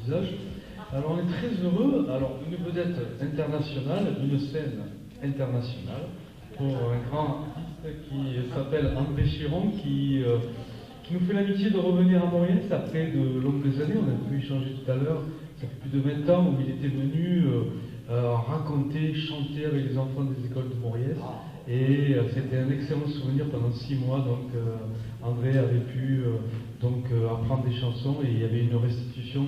visage. Alors on est très heureux, alors une vedette internationale, une scène internationale, pour un grand artiste qui s'appelle André Chiron, qui nous fait l'amitié de revenir à Mauriès après de longues années. On a pu échanger tout à l'heure, ça fait plus de 20 ans où il était venu raconter, chanter avec les enfants des écoles de Mauriès. Et c'était un excellent souvenir pendant 6 mois. Donc André avait pu apprendre des chansons et il y avait une restitution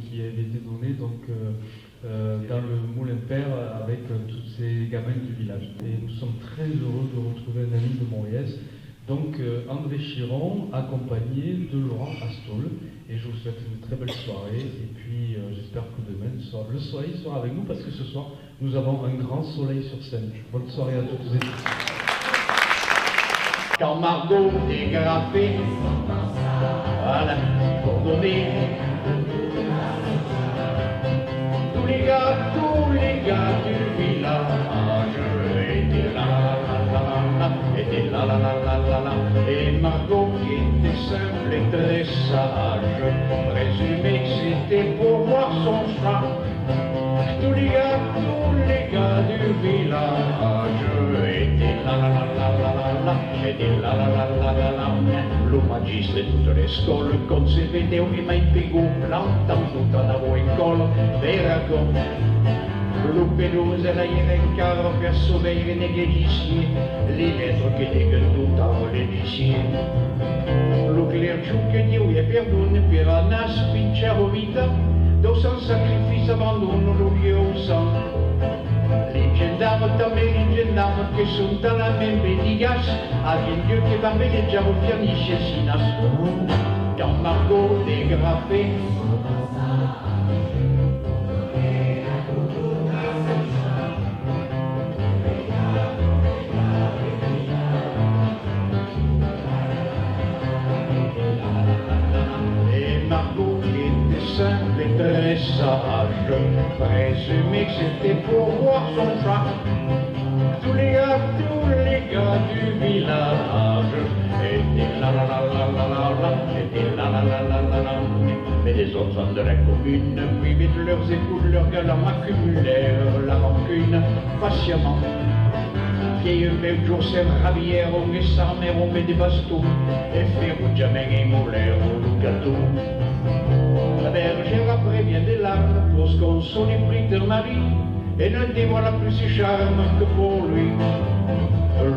qui avait été donnée dans le Moulin Père avec toutes ces gamins du village. Et nous sommes très heureux de retrouver un ami de Mauriès. Donc André Chiron accompagné de Laurent Astol. Et je vous souhaite une très belle soirée. Et puis j'espère que demain le soleil sera avec nous parce que ce soir nous avons un grand soleil sur scène. Bonne soirée à toutes et tous. Quand Margot dégrafait à la petite coordonnée, tous les gars du village étaient là, étaient là, et Margot qui était simple et très sage, présumait que c'était pour voir son chat. Tous les gars du village étaient là, étaient là. Lo magistro e tutte le scuole concevete che mai più planta tutta la voi colo verago. Lo pelouse la caro per sauver négligicier les lettres che dicono tutta l'edicier. Lo clerciù che Dio è perdone per una spinciare vita, do sans sacrifice abbandono lo Dio san. Leggendario também leggendario che sono dalla même digas, alguien Dieu che va veleggiare fianisce sinas. Quand Margot dégrafait simple et très sage, présumé que c'était pour voir son chat. Tous les gars du village étaient là, étaient là. Mais les autres hommes de la commune, privés de leurs épouses, leurs galants, accumulèrent la rancune patiemment. Vieille belle jour s'est ravière, on met sa mère, on met des bastons, et ferrou jamais et molaire au gâteau. La bergère après bien des larmes pour se consoler pris de mari et ne dévoila plus ses charmes que pour lui.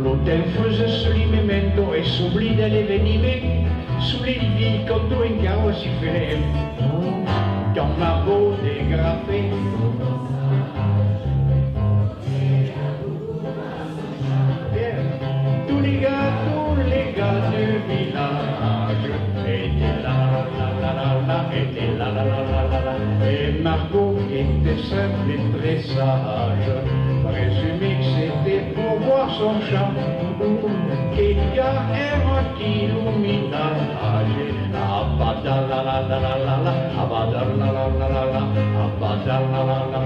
L'hôtel faisait ce lit memento et s'oublie d'aller venimer sous les lits quand un carreau s'y fait. Quand Margot dégrafait tous les gars du village étaient là. Était là, et Margot était simple et très sage, présumé que c'était pour voir son chat, qu'il y a un qui illumina, abadalalalala, abadalalalala, abadalalalala.